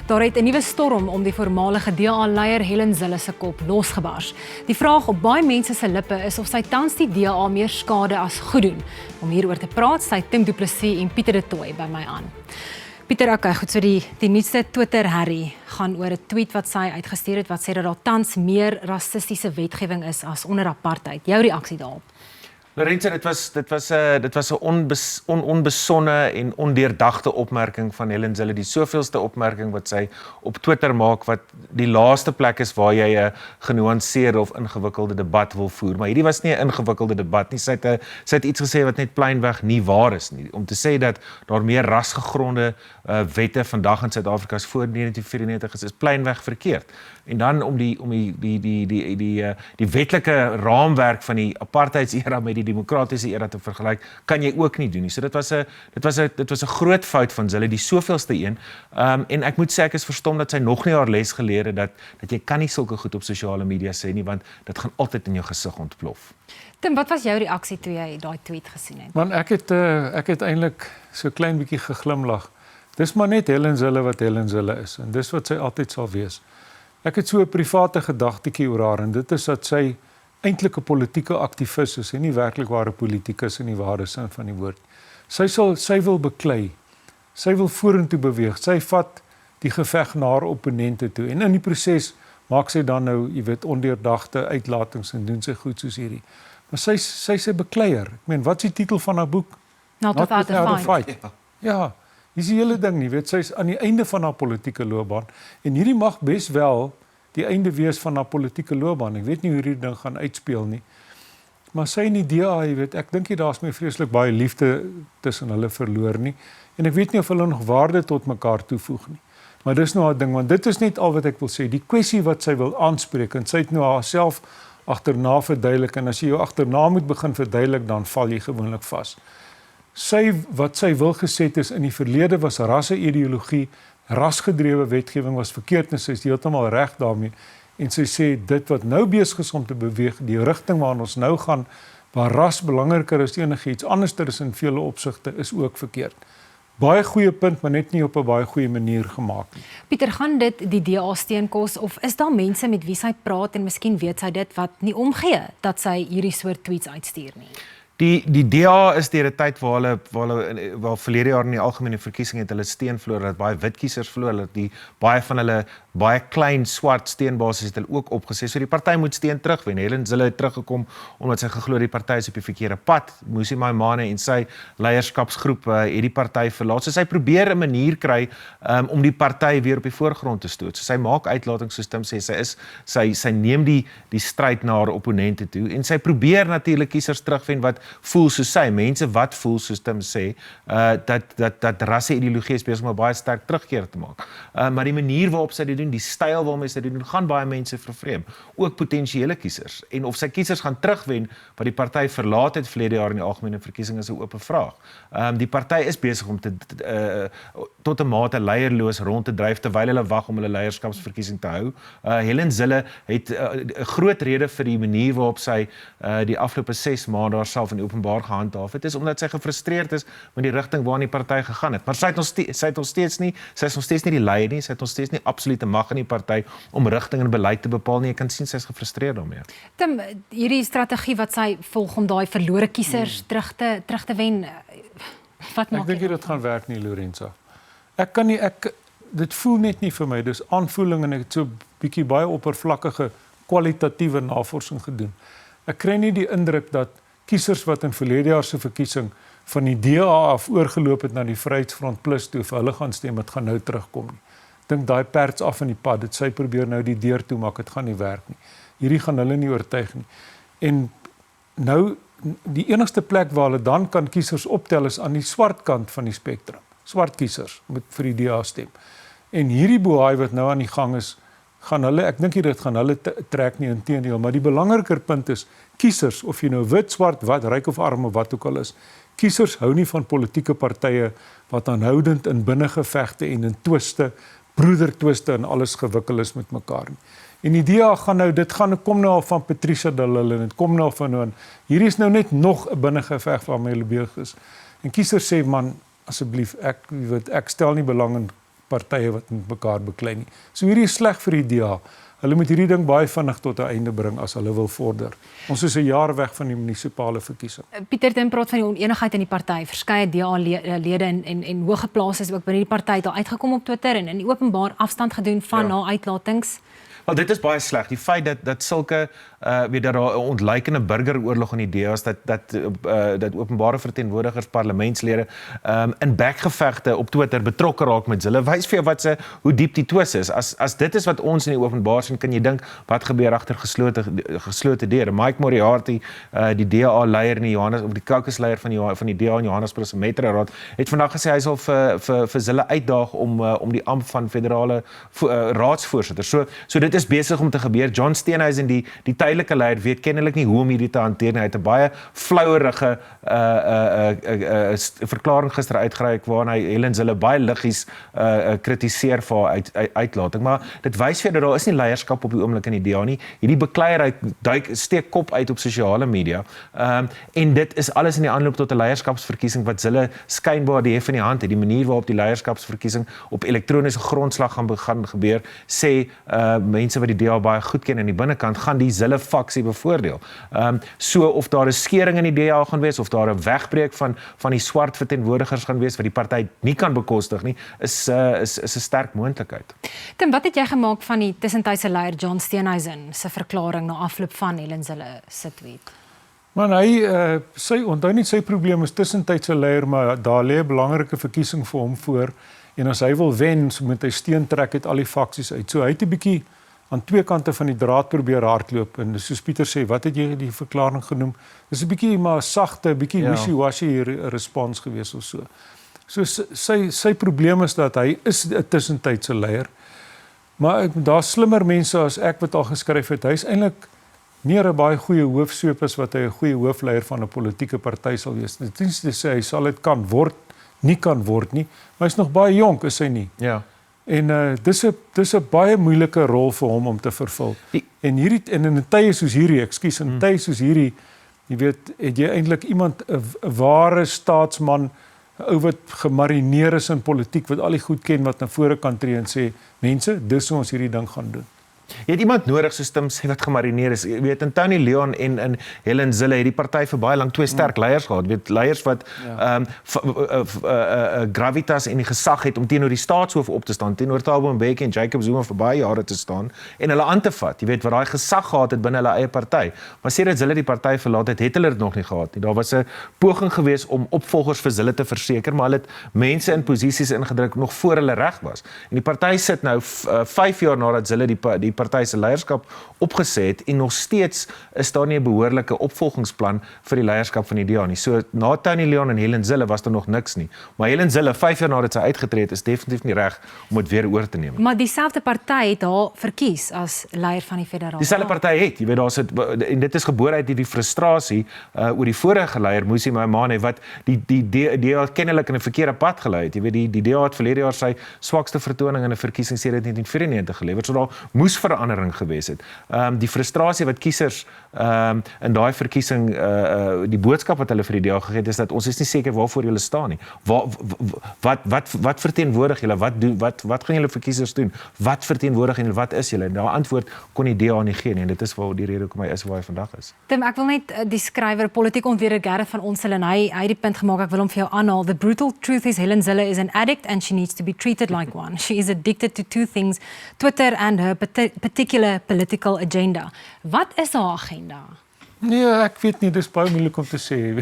Daar het 'n nuwe storm om die voormalige DA-leier Helen Zille se kop losgebars. Die vraag op baie mense se lippe is of sy tans die DA meer skade as goed doen. Om hieroor te praat, sy Tim du Plessis en Pieter du Toit by my aan. Pieter, okay, goed, so die nuutste Twitter-herrie gaan oor 'n tweet wat sy uitgestuur het wat sê dat daar tans meer rassistiese wetgewing is as onder apartheid. Jou reaksie daarop? Lourensa, dit was 'n onbesonne en ondeurdagte opmerking van Helen Zille, die soveelste opmerking wat sy op Twitter maak, wat die laaste plek is waar jy 'n genuanceerde of ingewikkelde debat wil voer. Maar hierdie was nie 'n ingewikkelde debat nie. Sy het iets gesê wat net pleinweg nie waar is nie. Om te sê dat daar meer rasgegronde wette vandag in Suid-Afrika as voor 1994 is pleinweg verkeerd. En dan om die wetlike raamwerk van die apartheidsera met die demokratiese era te vergelyk, kan jy ook nie doen nie. So dit was 'n groot fout van Zille, die soveelste een. En ek moet sê ek is verstom dat sy nog nie haar les geleer het dat jy kan nie sulke goed op sosiale media sê nie, want dit gaan altyd in jou gesig ontplof. Tim, wat was jou reaksie toe jy daai tweet gesien het? Man, ek het eintlik so klein bietjie geglimlag. Dis maar net Helen Zille wat Helen Zille is en dis wat sy altyd sal wees. Ek het so 'n private gedagtetjie oor haar en dit is dat sy eintlik 'n politieke aktivis is en nie werklik ware politikus in die ware sin van die woord. Sy wil beklei. Sy wil vorentoe beweeg. Sy vat die geveg na haar opponente toe en in die proses maak sy dan nou, jy weet, ondeurdagte uitlatings en doen sy goed soos hierdie. Maar sy's 'n bekleier. Ek meen, wat is die titel van haar boek? Not without a fight. Ja, dis die hele ding nie, weet, sy's aan die einde van haar politieke loopbaan en hierdie mag bes wel die einde wees van haar politieke loopbaan. Ek weet nie hoe hierdie ding gaan uitspeel nie. Maar sy in die DA, jy weet, ek dink nie daar's meer vreeslik baie liefde tussen hulle verloor nie. En ek weet nie of hulle nog waarde tot mekaar toevoeg nie. Maar dis nou 'n ding, want dit is net al wat ek wil sê. Die kwessie wat sy wil aanspreek en sy het nou haarself agterna verduidelik en as jy jou agterna moet begin verduidelik, dan val jy gewoonlik vas. Wat sy wil gesê is in die verlede was rasse-ideologie, rasgedrewe wetgewing was verkeerd en sy is heeltemal reg daarmee. En sy sê dit wat nou besig is om te beweeg, die rigting waarin ons nou gaan, waar ras belangriker is enigiets anderster is in vele opsigte, is ook verkeerd. Baie goeie punt, maar net nie op 'n baie goeie manier gemaak nie. Pieter, gaan dit die DA steun kos of is daar mense met wie sy praat en miskien weet sy dit wat nie omgee dat sy hierdie soort tweets uitstuur nie? Die DA is deur 'n tyd waar hulle verlede jaar in die algemene verkiesing het hulle steun verloor, dat baie wit kiesers verloor, dat baie van hulle baie klein swart steunbasis het hulle ook opgesê. So die party moet steun terugwen. Helen Zille het teruggekom omdat sy geglo die party is op die verkeerde pad. Musi Maimane en sy leierskapsgroep het die party verlaat. So sy probeer 'n manier kry om die party weer op die voorgrond te stoot. So sy maak uitlatings soos Tim sê, sy neem die stryd na haar opponente toe en sy probeer natuurlik kiesers terugwen wat voel soos sy, mense wat voel soos Tim sê, dat rasse-ideologie is besig om 'n baie sterk terugkeer te maak. Maar die manier waarop sy dit doen, die styl waarmee sy dit doen, gaan baie mense vervreem, ook potensiële kiesers. En of sy kiesers gaan terugwen wat die party verlaat het verlede jaar in die algemene verkiesing is 'n oop vraag. Die party is besig om tot 'n mate leierloos rond te dryf terwyl hulle wag om hulle leierskapsverkiesing te hou. Helen Zille het 'n groot rede vir die manier waarop sy die afgelope 6 maande haarself in openbaar gehandhaaf het, is omdat sy gefrustreerd is met die rigting waarin die party gegaan het. Maar sy is nog steeds nie die leier nie, sy het nog steeds nie absolute mag in die party om rigting en beleid te bepaal nie. Ek kan sien sy is gefrustreerd daarmee. Tim, hierdie strategie wat sy volg om daai verlore kiesers terug te wen, wat maak Ek dink dit gaan werk nie, Lourensa. Dit voel net nie vir my, dis aanvoeling en ek het so 'n bietjie baie oppervlakkige kwalitatiewe navorsing gedoen. Ek kry nie die indruk dat kiesers wat in verlede jaar se verkiesing van die DA af oorgeloop het na die Vryheidsfront Plus toe vir hulle gaan stem, dit gaan nou terugkom nie. Ek dink daai perds af in die pad, dit sy probeer nou die deur toe maak, dit gaan nie werk nie. Hierdie gaan hulle nie oortuig nie. En nou, die enigste plek waar hulle dan kan kiesers optel is aan die swart kant van die spektrum. Swart kiesers moet vir die DA stem. En hierdie bohaai wat nou aan die gang is, ek dink nie dit gaan hulle trek nie, inteendeel, maar die belangriker punt is, kiesers, of jy nou wit, swart, wat, ryk of arm of wat ook al is, kiesers hou nie van politieke partye wat aanhoudend in binnengevegte en in twiste, broedertwiste en alles gewikkel is met mekaar nie. En die DA kom nou al van Patricia de Lille en dit kom nou van hier is nou net nog 'n binnengeveg waarmee hulle besig is. En kiesers sê, man, asseblief, ek stel nie belang in partye wat met mekaar beklei nie. So hierdie is sleg vir die DA. Hulle moet hierdie ding baie vinnig tot 'n einde bring as hulle wil vorder. Ons is 'n jaar weg van die munisipale verkiesing. Pieter Tim praat van die onenigheid in die party. Verskeie DA-lede en hoëgeplaases ook binne die party het al uitgekom op Twitter en in die openbaar afstand gedoen van na uitlatings. Wel, dit is baie sleg. Die feit dat sulke weet dat daar 'n ontluikende burgeroorlog in die DA is, dat openbare verteenwoordigers, parlementslede in bekgevegte op Twitter betrokke raak met Zille, wys vir jou hoe diep die twis is. As dit is wat ons in die openbaar sien, kan jy dink wat gebeur agter geslote deure. Mike Moriarty, die DA-leier in Johannes of die caucusleier van die DA in Johannesburg se metroraad, het vandag gesê hy sal vir Zille uitdaag om die ampt van federale raadsvoorsitter. So dit is besig om te gebeur. John Steenhuisen, die tydelike leier, weet kennelik nie hoe om hierdie te hanteer nie. Hy het 'n baie flouerige verklaring gister uitgereik waarin hy Helen Zille baie liggies kritiseer vir haar uitlating. Maar dit wys vir dat daar is nie leierskap op die oomblik in die DA nie. Hierdie bekleierheid steek kop uit op sosiale media. En dit is alles in die aanloop tot 'n leierskapsverkiesing wat Zille skynbaar die hef in die hand het. Die manier waarop die leierskapsverkiesing op elektroniese grondslag gaan gebeur, sê mense wat die DA baie goed ken in die binnekant, gaan die Zille faksie bevoordeel. So of daar 'n skering in die DA gaan wees, of daar 'n wegbreek van die swart verteenwoordigers gaan wees wat die party nie kan bekostig nie, is 'n sterk moontlikheid. Tim, wat het jy gemaak van die tussentydse leier John Steenhuisen se verklaring na afloop van Helen Zille se tweet? Man, hy onthou nie sy probleem is tussentydse leier, maar daar lê 'n belangrike verkiesing vir hom voor. En as hy wil wen, so moet hy steen trek uit al die faksies uit. So hy het 'n bietjie aan twee kante van die draad probeer hardloop. En soos Pieter sê, wat het jy die verklaring genoem? Dis 'n bietjie maar sagte, bietjie wishy-washy respons gewees of so. So sy probleem is dat hy is 'n tussentydse leier. Maar daar's slimmer mense as ek wat al geskryf het. Hy's eintlik meer 'n baie goeie hoofsoop as wat hy 'n goeie hoofleier van 'n politieke party sal wees. Dit is te sê hy sal dit kan word nie, maar hy's nog baie jonk, is hy nie. Ja. En dis 'n baie moeilike rol vir hom om te vervul. En in 'n tye soos hierdie, in 'n tye soos hierdie, jy weet, het jy eintlik iemand 'n ware staatsman, 'n ou wat gemarineer is in politiek, wat al die goed ken, wat na vore kan tree en sê, mense, dis hoe ons hierdie ding gaan doen. Jy het iemand nodig soos Tim sê wat gemarineer is. Jy weet, Tony Leon en Helen Zille het die party vir baie lank twee sterk leiers gehad. Jy weet, leiers wat gravitas en die gesag het om teenoor die staatshoof op te staan, teenoor Thabo Mbeki en Jacob Zuma vir baie jare te staan en hulle aan te vat. Jy weet, wat daai gesag gehad het binne hulle eie party. Maar sedert Zille die party verlaat het hulle dit nog nie gehad nie. Daar was 'n poging gewees om opvolgers vir Zille te verseker, maar hulle het mense in posisies ingedruk nog voor hulle reg was. En die party sit nou 5 jaar nadat Zille die party se leierskap opgesê het en nog steeds is daar nie 'n behoorlike opvolgingsplan vir die leierskap van die DA nie. So na Tony Leon en Helen Zille was daar nog niks nie. Maar Helen Zille 5 jaar nadat sy uitgetree het, is definitief nie reg om dit weer oor te neem. Maar dieselfde party het haar verkies as leier van die federale. Dieselfde party het, jy weet, daar sit en dit is gebore uit hierdie frustrasie oor die vorige leier Musi Maimane wat die DA kennelik in 'n verkeerde pad gelei het. Jy weet, die DA het verlede jaar sy swakste vertoning in 'n verkiesing sedert 1994 gelewer. So daar moes verandering gewees het. Die frustrasie wat kiesers in daai verkiesing die boodskap wat hulle vir die DA gegee het is dat ons is nie seker waarvoor julle staan nie. Wat verteenwoordig julle? Wat gaan julle vir kiesers doen? Wat verteenwoordig julle? Wat is julle? En daai antwoord kon die DA nie gee nie en dit is waar die rede hoekom hy is waar hy vandag is. Tim, ek wil net die skrywer, politiek ontleeder Gerrit van Onsel en hy het die punt gemaak, ek wil hom vir jou aanhaal. The brutal truth is Helen Zille is an addict and she needs to be treated like one. She is addicted to two things, Twitter and her particular political agenda. Wat is haar agenda? Nee, ek weet nie, dis baie moeilik om te sê.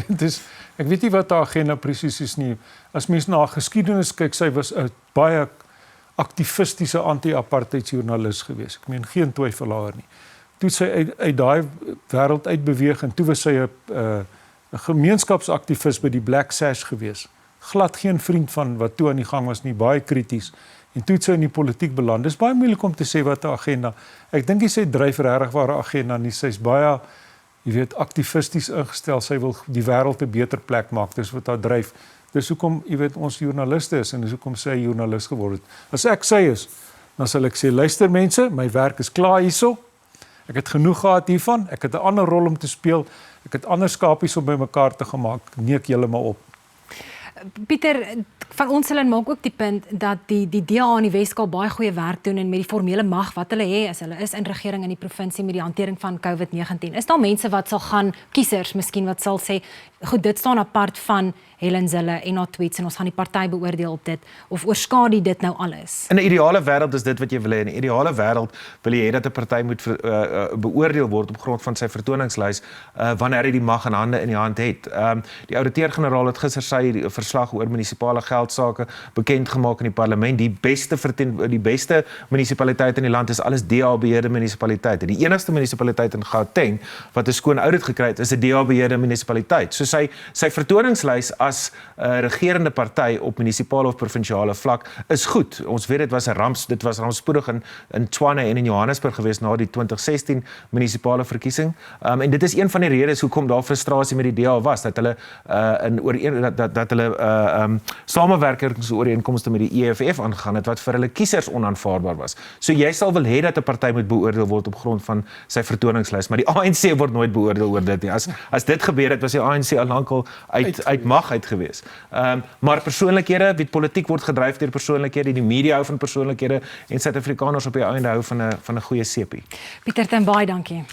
Ek weet nie wat haar agenda presies is nie. As mens na haar geskiedenis kyk, sy was 'n baie aktivistiese anti-apartheidsjoernalis gewees. Ek meen geen twyfel daar nie. Toe sy uit daai wêreld uitbeweeg en toe was sy 'n gemeenskapsaktivis by die Black Sash gewees. Glad geen vriend van wat toe aan die gang was nie, baie krities. En toe het sy in die politiek beland. Dis baie moeilik om te sê wat haar agenda. Ek dink sy dryf regtig haar agenda nie. Sy's baie, jy weet, aktivisties ingestel. Sy wil die wêreld 'n beter plek maak. Dis wat haar dryf. Dis hoekom, jy weet, ons joernaliste is en dis hoekom sy joernalis geword het. As ek sy is, dan sal ek sê, luister mense, my werk is klaar hierso. Ek het genoeg gehad hiervan. Ek het 'n ander rol om te speel. Ek het ander skapies om by mekaar te gemaak. Neek julle maar op. Pieter, Van ons hulle maak ook die punt dat die DA in die Weskaap baie goeie werk doen en met die formele mag wat hulle het, as hulle is in regering in die provinsie met die hantering van COVID-19. Is daar mense wat sal gaan, kiesers miskien wat sal sê, goed, dit staan apart van Helen Zille en haar tweets en ons gaan die party beoordeel op dit, of oorskadu dit nou alles? In 'n ideale wêreld is dit wat jy wil hê. In 'n ideale wêreld wil jy hê dat 'n party moet beoordeel word op grond van sy vertoningslys wanneer hy die mag in die hand het. Die ouditeur-generaal het gister sy verslag oor munisipale geldsaake bekend gemaak in die parlement. Die beste munisipaliteit in die land is alles DA-beheerde munisipaliteite. Die enigste munisipaliteit in Gauteng wat 'n skoon audit gekry het, is 'n DA-beheerde munisipaliteit. So sy vertoningslys as regerende party op munisipale of provinsiale vlak is goed. Ons weet dit was rampspoedig in Tshwane en in Johannesburg geweest na die 2016 munisipale verkiesing. En dit is een van die redes hoekom daar frustrasie met die DA was, dat hulle samewerkingsooreenkomste met die EFF aangegaan het wat vir hulle kiesers onaanvaarbaar was. So jy sal wil hê dat 'n party moet beoordeel word op grond van sy vertoningslys, maar die ANC word nooit beoordeel oor dit nie. As dit gebeur het, was die ANC al lankal uit mag uit gewees. Maar persoonlikhede, die politiek word gedryf deur persoonlikhede, die media hou van persoonlikhede en Suid-Afrikaners op die einde hou van 'n goeie sepie. Pieter, baie dankie.